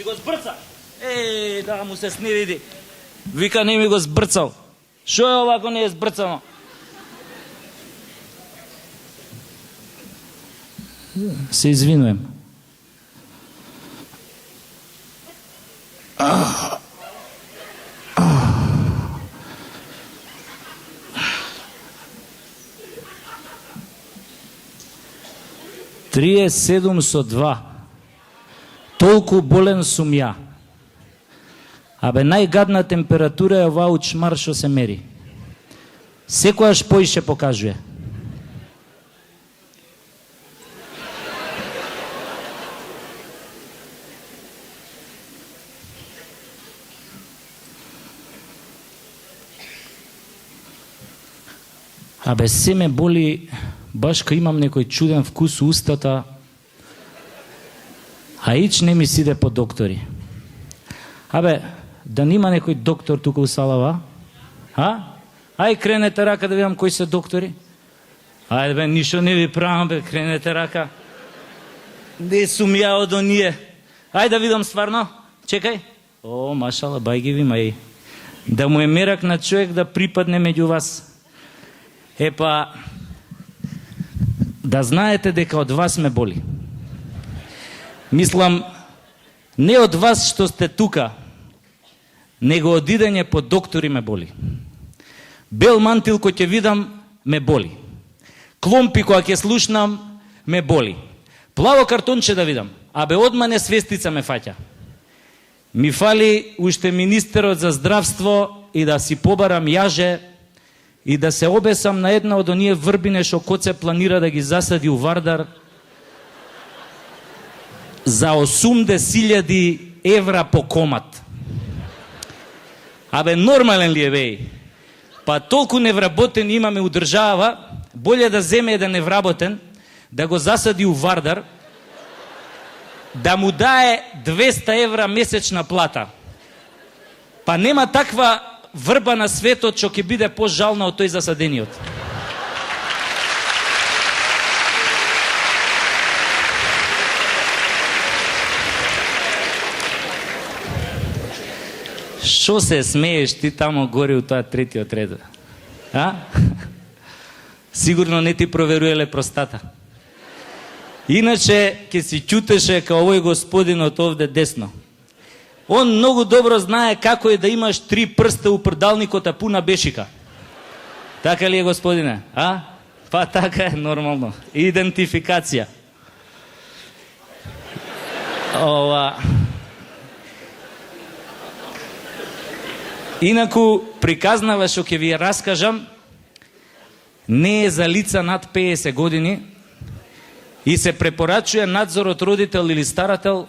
го збрца. Да му се сневиди. Вика, не ми го збрцал. Шо е овако не е збрцано? Се извинувам. 37,2. Толку болен сум ја. Абе, најгадна температура е оваа учмар што се мери. Секојаш поише покажува. Абе, се ме боли, баш кога имам некој чуден вкус у устата, а ич не ми сиде по доктори. Абе, да нима некој доктор тука у салава? Ај, кренете рака да видам кои се доктори. Ајде бе, ништо не ви правам бе, кренете рака. Не сум ја од оние. Ајде да видам стварно. Чекај. О, машала, бајги ви, мај. Да му е мерак на човек да припадне меѓу вас. Епа, да знаете дека од вас ме боли. Мислам, не од вас што сте тука, него од идење по доктори ме боли. Бел мантил кој ќе видам, ме боли. Кломпи која ќе слушнам, ме боли. Плаво картонче да видам, абе одма несвестица ме фаќа. Ми фали уште министерот за здравство и да си побарам јаже и да се обесам на една од оние врбине што Коце планира да ги засади у Вардар за 80.000 евра по комат. Абе, нормален ли е, беј? Па толку невработен имаме у држава, болje да земе еден невработен, да го засади у Вардар, да му дае 200 евра месечна плата. Па нема таква врба на светот што ќе биде пожална од тој засадениот. Шо се смееш ти тамо горе у тоа третиот ред? Сигурно не ти проверувале простата. Иначе ќе си чутеше као овој господинот овде десно. Он многу добро знае како е да имаш 3 прста у прдалникот, а пуна бешика. Така ли е, господине? Па така е, нормално. Идентификација. Инаку, приказнава што ќе ви ја раскажам, не е за лица над 50 години и се препорачува надзор од родител или старател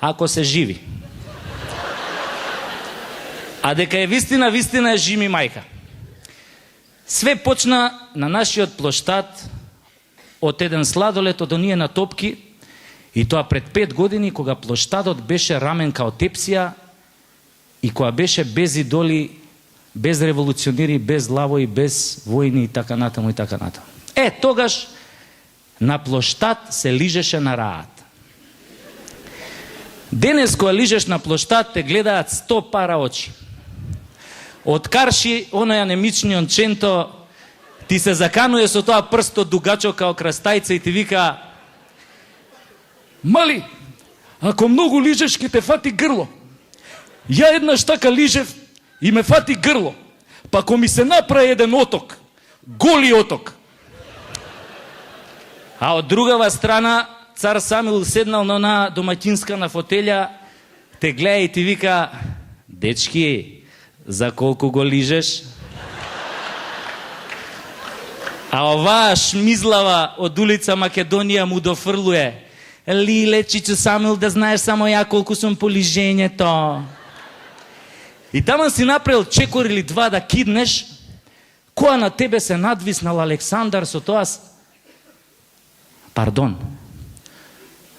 ако се живи. А дека е вистина, вистина е жими мајка. Све почна на нашиот плоштад од еден сладолет од оние на топки, и тоа пред 5 години, кога плоштадот беше рамен као тепсија и кога беше без идоли, без револуционери, без лавои, без војни и така натаму и така натаму. Тогаш на плоштад се лижеше на раат. Денес кога лижеш на плоштад те гледаат 100 пара очи. Од карши, оној анемичниот ченто ти се закануе со тоа прсто дугачо као крастајца и ти вика: мали, ако многу лижеш ќе те фати грло. Ја еднаш така лижев и ме фати грло. Па ако ми се направи еден оток, голи оток. А од другава страна, цар Самил седнал на она домаќинска на фотелја, те гледа и ти вика: дечки, за колку го лижеш? А оваа шмизлава од улица Македонија му дофрлуе: лиле, чичо Самил, да знаеш само ја колку сум по лижењето. И таман си направил чекор или два да киднеш, која на тебе се надвиснал Александар со тоа... Пардон.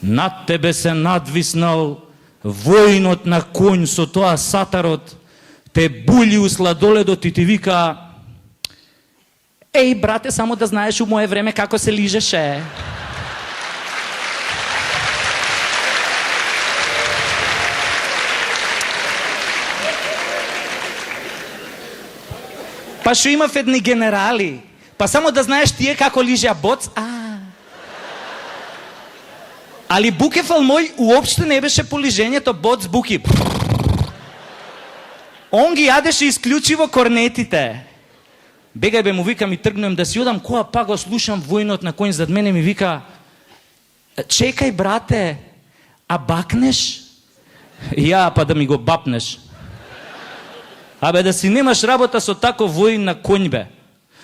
Над тебе се надвиснал воинот на конј со тоа сатарот, те були у сладоледот и ти вика: еј, брате, само да знаеш у мое време како се лижеше. Па што имав едни генерали. Па само да знаеш тие како лижеа боц. Али Букефал мој уопште не беше по лижењето боц буки. Он ги јадеше исклучиво корнетите. Бегај бе, му викам и тргнуем да си одам, која па го слушам војнот на коњ зад мене ми вика: чекај брате, а бакнеш? Ја, па да ми го бапнеш. Абе да си немаш работа со тако воин на конј бе.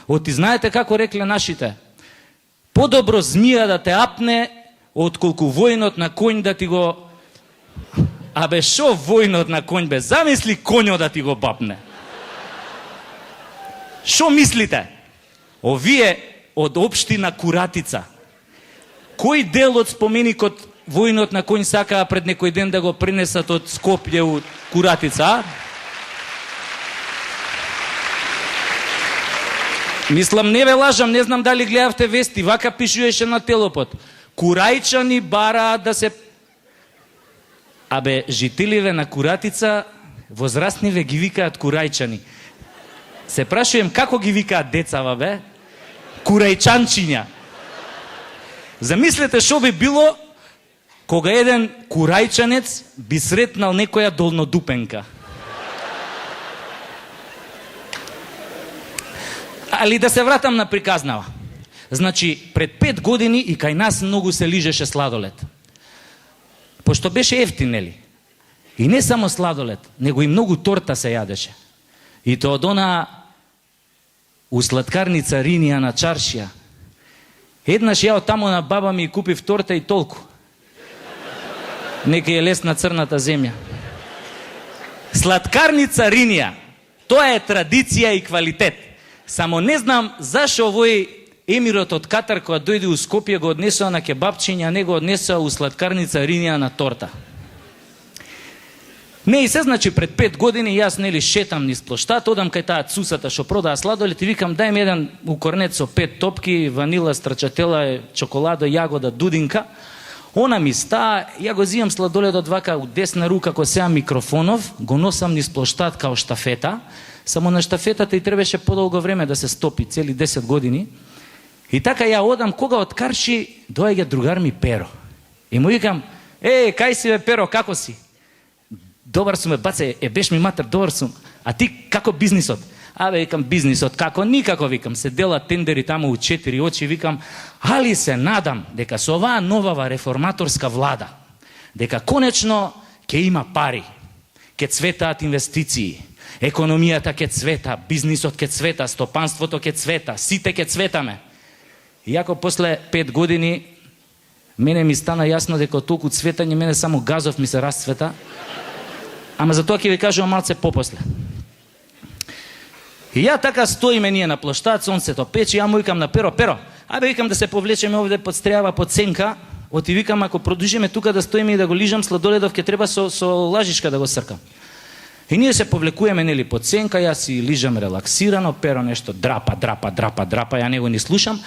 Оти знаете како рекле нашите? Подобро змија да те апне, отколку војнот на конј да ти го... Абе шо војнот на конј бе? Замисли конјот да ти го бапне. Шо мислите? Овие од општина Куратица. Кој дел од споменикот војнот на конј сакаа пред некој ден да го пренесат од Скопје у Куратица, а? Мислам, не ве лажам, не знам дали гледавте вести, вака пишуеше на Телопот. Курајчани бараат да се... Абе, жителиве на Куратица, возрастниве ги викаат курајчани. Се прашувам како ги викаат децава, бе? Курајчанчиња. Замислете шо би било кога еден курајчанец би сретнал некоја долнодупенка. Али да се вратам на приказнава. Значи, пред 5 години и кај нас многу се лижеше сладолед. Пошто беше ефтин, нели? И не само сладолед, него и многу торта се јадеше. И то од она у сладкарница Ринија на чаршија. Еднаш ја од тамо на баба ми купив торта и толку. Нека е лес на црната земја. Сладкарница Ринија. Тоа е традиција и квалитет. Само не знам зашо овој емирот од Катар која дојде у Скопје го однесува на кебапчиња, а не го однесува у сладкарница Ринија на торта. Не и се, значи пред 5 години јас нели шетам низ плоштад, одам кај таа цусата што продаа сладолед и викам дај ми еден укорнет со 5 топки, ванила, страчатела, чоколада, јагода, дудинка. Она ми стаа, ја го зимам сладоледот вака у десна рука кој сеа микрофонов, го носам низ плоштад као штафета, само на штафетата и требаше подолго време да се стопи, цели 10 години. И така ја одам, кога од Карши доаѓа другар ми Перо. И му викам, кај си бе Перо, како си? Добар сум, баце, беш ми матер, добар сум. А ти како бизнисот? Абе, викам, бизнисот, како? Никако, викам, се дела тендери тамо у 4 очи, викам, али се надам дека со оваа новава реформаторска влада, дека конечно ќе има пари, ќе цветаат инвестиции, економијата ќе цвета, бизнисот ќе цвета, стопанството ќе цвета, сите ќе цветаме. Иако после 5 години мене ми стана јасно дека толку цветање, мене само газов ми се расцвета. Ама за тоа ќе ви кажувам малце попосле. И ја така стоиме ние на плоштад, сонцето пече, ја му викам на Перо, абе викам да се повлечеме овде под стрјава, под сенка, оти викам ако продолжиме тука да стоиме и да го лижам сладоледов, ќе треба со лажичка да го сркам. И ние се повлекуваме нели под сенка, јас си лижам релаксирано, Перо нешто драпа, ја него ни слушам.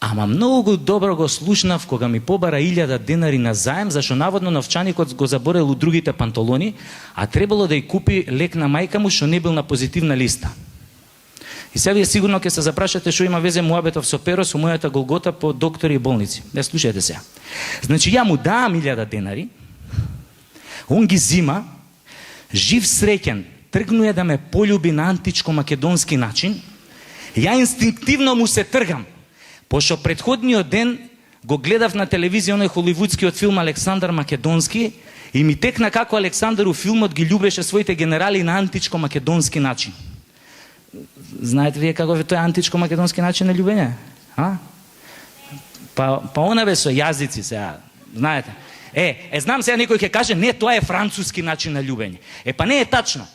Ама многу добро го слушнав кога ми побара 1000 денари на заем, зашто наводно новчаникот го заборел у другите панталони, а требало да ја купи лек на мајка му што не бил на позитивна листа. И сега вие сигурно ќе се запрашате што има везе муабетов со Перо, со мојата голгота по доктори и болници. Не слушајте сега. Значи ја му даам 1000 денари, он ги зима, жив среќен, тргнуе да ме полюби на античко-македонски начин, ја инстинктивно му се тргам. Пошто предходниот ден го гледав на телевизија оној холивудскиот филм Александар Македонски и ми текна како Александар у филмот ги љубеше своите генерали на античко-македонски начин. Знаете вие како е тој античко-македонски начин на љубење? Па она бе со јазици сега, знаете. Знам сега некој ќе каже, не, тоа е француски начин на љубење. Па не е тачно.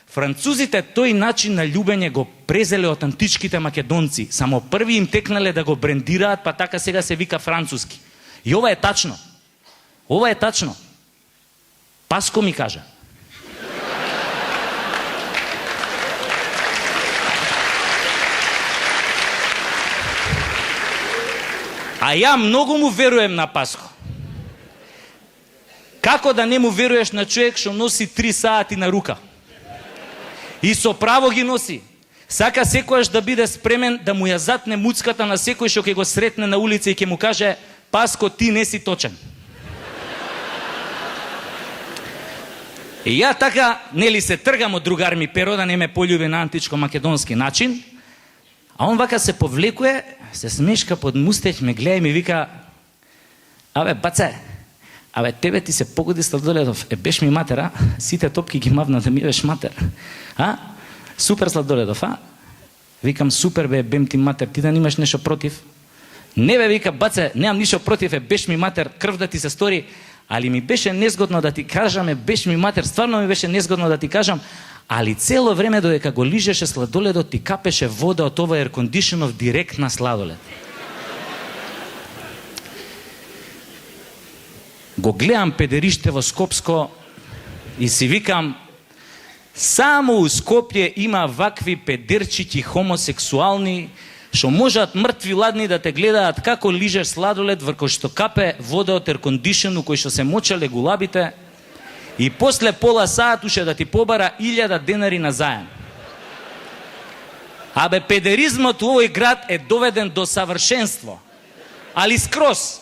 Французите тој начин на љубење го презеле од античките македонци. Само први им текнале да го брендираат, па така сега се вика француски. И ова е тачно. Ова е тачно. Паско ми кажа. А ја многу му веруем на Паско. Како да не му веруеш на човек што носи 3 сати на рука? И со право ги носи. Сака секојаш да биде спремен да му ја затне муцката на секој што ќе го сретне на улица и ќе му каже: Паско, ти не си точен. И ја така, нели се тргам од другар ми Перо да не ме полюби на античко-македонски начин, а он вака се повлекуе, се смешка под мустеќ, ме гледа и ми вика: абе, баце, абе, тебе ти се погоди Сладоледов, беш ми матера, сите топки ги мавна да ми беш матер. Супер Сладоледов, Викам, супер бе, бем ти матер, ти да немаш нешто против? Не бе, вика, баце, немам ништо против, беш ми матер, крв да ти се стори, али ми беше незгодно да ти кажам, беш ми матер, стварно ми беше незгодно да ти кажам, али цело време додека го лижеше сладоледот ти капеше вода од ова еркондишенов директ на сладолед. Го гледам педериште во Скопско и си викам, само у Скопје има вакви педерчики хомосексуални, што можат мртви ладни да те гледаат како лижеш сладолед врко што капе вода од еркондишену кој што се мочале гулабите и после пола саат уше да ти побара 1000 денари на заем. Абе, педеризмот у овој град е доведен до савршенство. Али скроз.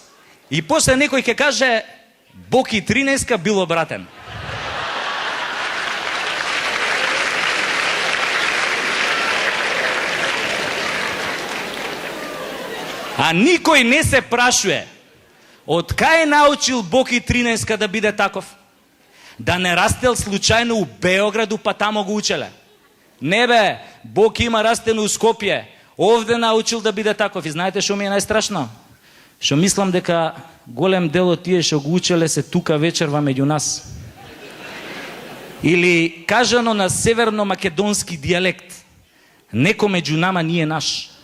И после некој ќе каже, Боки 13 бил обратен. А никој не се прашуе од кај научил Боки 13 да биде таков? Да не растел случајно у Београду па тамо го учеле? Не бе, Боки има растено у Скопје, овде научил да биде таков. И знаете што ми е најстрашно? Што мислам дека голем дел од тие што го учеле се тука вечерва меѓу нас. Или кажано на северно-македонски дијалект, неко меѓу нама nije naš.